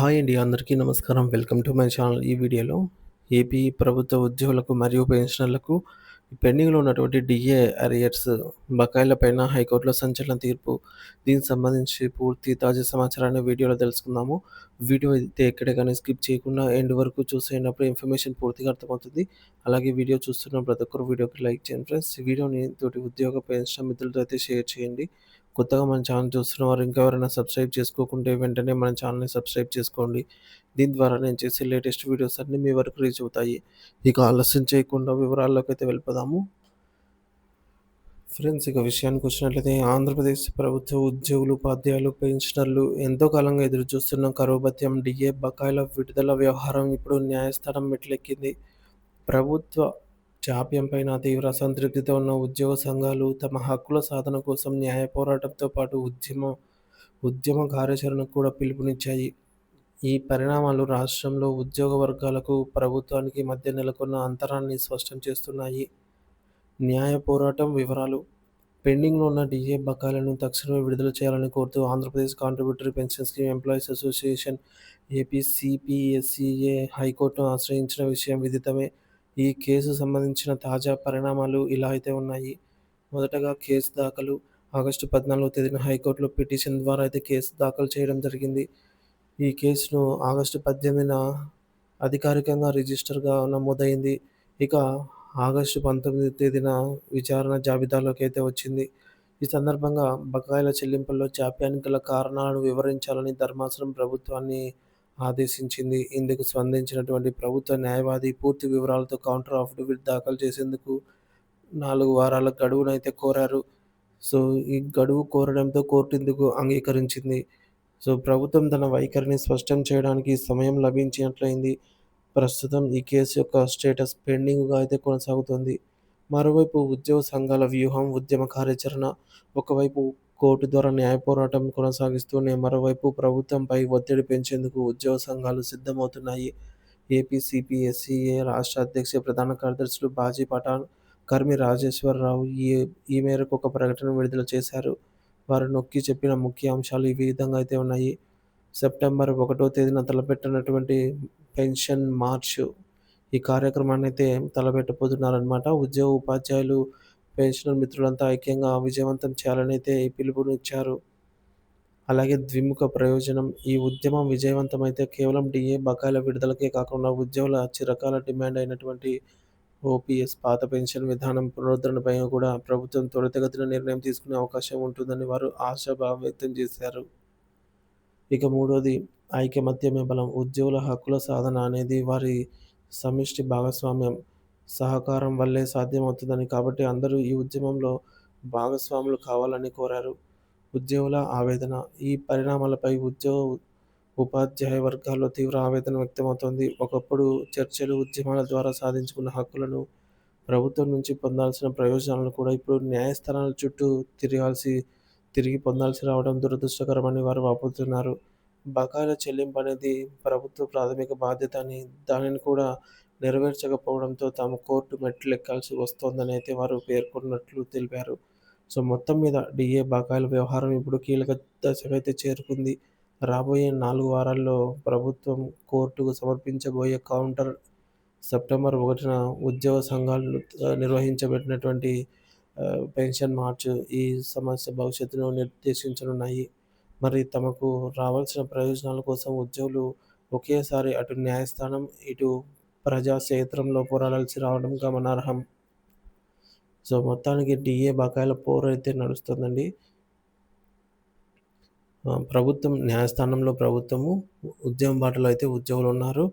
Hi అండి. అందరికీ నమస్కారం. Welcome to my channel. ఈ వీడియోలో ఏపీ ప్రభుత్వ ఉద్యోగులకు మరియు పెన్షనర్లకు పెండింగ్‌లో ఉన్నటువంటి డీఏ అరియర్స్ బకాయిలపైన హైకోర్టులో సంచలన తీర్పు. దీనికి సంబంధించి పూర్తి తాజా సమాచారాన్ని వీడియోలో తెలుసుకుందాము. వీడియో అయితే ఎక్కడ గాని స్కిప్ చేయకుండా ఎండ్ వరకు చూసేయండి. ఇన్ఫర్మేషన్ పూర్తిగా అర్థమవుతుంది. అలాగే వీడియో చూస్తున్న ప్రతి ఒక్కరు వీడియోకి లైక్ చేయండి ఫ్రెండ్స్. ఈ వీడియోని తోటి ఉద్యోగ పెన్షన్ మిత్రులతో అయితే షేర్ చేయండి. కొత్తగా మన ఛానల్ చూస్తున్న వారు ఇంకా ఎవరైనా సబ్స్క్రైబ్ చేసుకోకుంటే వెంటనే మన ఛానల్‌ని సబ్స్క్రైబ్ చేసుకోండి. దీని ద్వారా నేను చేసే లేటెస్ట్ వీడియోస్ అన్నీ మీ వరకు రీచ్ అవుతాయి. ఇక ఆలస్యం చేయకుండా వివరాల్లోకైతే వెళ్ళిపోదాము. ఫ్రెండ్స్, ఇక విషయానికొచ్చినట్లయితే ఆంధ్రప్రదేశ్ ప్రభుత్వ ఉద్యోగులు, ఉపాధ్యాయులు, పెన్షనర్లు ఎంతో కాలంగా ఎదురుచూస్తున్న కరువు భత్యం డీఏ బకాయిల విడుదల వ్యవహారం ఇప్పుడు న్యాయస్థానం మెట్లెక్కింది. ప్రభుత్వ జాప్యంపైన తీవ్ర అసంతృప్తితో ఉన్న ఉద్యోగ సంఘాలు తమ హక్కుల సాధన కోసం న్యాయ పోరాటంతో పాటు ఉద్యమ కార్యాచరణకు కూడా పిలుపునిచ్చాయి. ఈ పరిణామాలు రాష్ట్రంలో ఉద్యోగ వర్గాలకు, ప్రభుత్వానికి మధ్య నెలకొన్న అంతరాన్ని స్పష్టం చేస్తున్నాయి. న్యాయ పోరాటం వివరాలు: పెండింగ్‌లో ఉన్న డీఏ బకాయిలను తక్షణమే విడుదల చేయాలని కోరుతూ Andhra Pradesh contributory pension scheme employees association ఏపీసీపీఎస్సీఏ హైకోర్టును ఆశ్రయించిన విషయం విదితమే. ఈ కేసు సంబంధించిన తాజా పరిణామాలు ఇలా అయితే ఉన్నాయి. మొదటగా కేసు దాఖలు. ఆగస్టు 14వ తేదీన హైకోర్టులో పిటిషన్ ద్వారా అయితే కేసు దాఖలు చేయడం జరిగింది. ఈ కేసును ఆగస్టు 18న అధికారికంగా రిజిస్టర్‌గా నమోదైంది. ఇక ఆగస్టు 19వ తేదీన విచారణ జాబితాలోకి అయితే వచ్చింది. ఈ సందర్భంగా బకాయిల చెల్లింపుల్లో జాప్యానికి గల కారణాలను వివరించాలని ధర్మాసనం ప్రభుత్వాన్ని ఆదేశించింది. ఇందుకు స్పందించినటువంటి ప్రభుత్వ న్యాయవాది పూర్తి వివరాలతో కౌంటర్ అఫిడవిట్ దాఖలు చేసేందుకు 4 వారాల గడువునైతే కోరారు. సో, ఈ గడువు కోరడంతో కోర్టు ఇందుకు అంగీకరించింది. సో, ప్రభుత్వం తన వైఖరిని స్పష్టం చేయడానికి సమయం లభించినట్లయింది. ప్రస్తుతం ఈ కేసు యొక్క స్టేటస్ పెండింగ్‌గా అయితే కొనసాగుతోంది. మరోవైపు ఉద్యోగ సంఘాల వ్యూహం, ఉద్యమ కార్యాచరణ. ఒకవైపు కోర్టు ద్వారా న్యాయ పోరాటం కొనసాగిస్తూనే మరోవైపు ప్రభుత్వంపై ఒత్తిడి పెంచేందుకు ఉద్యోగ సంఘాలు సిద్ధమవుతున్నాయి. ఏపీసీపీఎస్సీఏ రాష్ట్ర అధ్యక్ష ప్రధాన కార్యదర్శులు బాజీ పఠాన్, కర్మి రాజేశ్వరరావు ఈ మేరకు ఒక ప్రకటన విడుదల చేశారు. వారు నొక్కి చెప్పిన ముఖ్య అంశాలు ఈ విధంగా అయితే ఉన్నాయి. సెప్టెంబర్ 1వ తేదీన తలపెట్టినటువంటి పెన్షన్ మార్చ్, ఈ కార్యక్రమాన్నయితే తలపెట్టబోతున్నారనమాట. ఉద్యోగ, ఉపాధ్యాయులు, పెన్షనర్ మిత్రులంతా ఐక్యంగా విజయవంతం చేయాలనైతే ఈ పిలుపునిచ్చారు. అలాగే ద్విముఖ ప్రయోజనం. ఈ ఉద్యమం విజయవంతమైతే కేవలం డీఏ బకాయిల విడుదలకే కాకుండా ఉద్యోగుల చిరకాల డిమాండ్ అయినటువంటి ఓపీఎస్, పాత పెన్షన్ విధానం పునరుద్ధరణపై కూడా ప్రభుత్వం త్వరితగతిన నిర్ణయం తీసుకునే అవకాశం ఉంటుందని వారు ఆశాభావం వ్యక్తం చేశారు. ఇక మూడోది, ఐకమత్యమే బలం. ఉద్యోగుల హక్కుల సాధన అనేది వారి సమిష్టి భాగస్వామ్యం, సహకారం వల్లే సాధ్యమవుతుందని, కాబట్టి అందరూ ఈ ఉద్యమంలో భాగస్వాములు కావాలని కోరారు. ఉద్యోగుల ఆవేదన. ఈ పరిణామాలపై ఉపాధ్యాయ వర్గాల్లో తీవ్ర ఆవేదన వ్యక్తమవుతోంది. ఒకప్పుడు చర్చలు, ఉద్యమాల ద్వారా సాధించుకున్న హక్కులను, ప్రభుత్వం నుంచి పొందాల్సిన ప్రయోజనాలను కూడా ఇప్పుడు న్యాయస్థానాల చుట్టూ తిరిగి పొందాల్సి రావడం దురదృష్టకరమని వారు వాపోతున్నారు. బకాయిల చెల్లింపు అనేది ప్రభుత్వ ప్రాథమిక బాధ్యత అని, దానిని కూడా నెరవేర్చకపోవడంతో తాము కోర్టు మెట్లెక్కాల్సి వస్తోందని అయితే వారు పేర్కొన్నట్లు తెలిపారు. సో, మొత్తం మీద డీఏ బకాయిల వ్యవహారం ఇప్పుడు కీలక దశకైతే చేరుకుంది. రాబోయే 4 వారాల్లో ప్రభుత్వం కోర్టుకు సమర్పించబోయే కౌంటర్, సెప్టెంబర్ 1న ఉద్యోగ సంఘాలు నిర్వహించబెట్టినటువంటి పెన్షన్ మార్చ్ ఈ సమస్య భవిష్యత్తును నిర్దేశించనున్నాయి. మరి తమకు రావాల్సిన ప్రయోజనాల కోసం ఉద్యోగులు ఒకేసారి అటు న్యాయస్థానం, ఇటు ప్రజాక్షేత్రంలో పోరాడాల్సి రావడం గమనార్హం. సో, మొత్తానికి డీఏ బకాయిల పోరైతే నడుస్తుందండి. ప్రభుత్వం న్యాయస్థానంలో ప్రభుత్వము, ఉద్యమం బాటలో అయితే ఉద్యోగులున్నారు.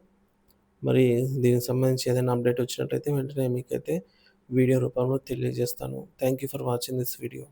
మరి దీనికి సంబంధించి ఏదైనా అప్డేట్ వచ్చినట్టయితే వెంటనే మీకైతే వీడియో రూపంలో తెలియజేస్తాను. Thank you for watching this video.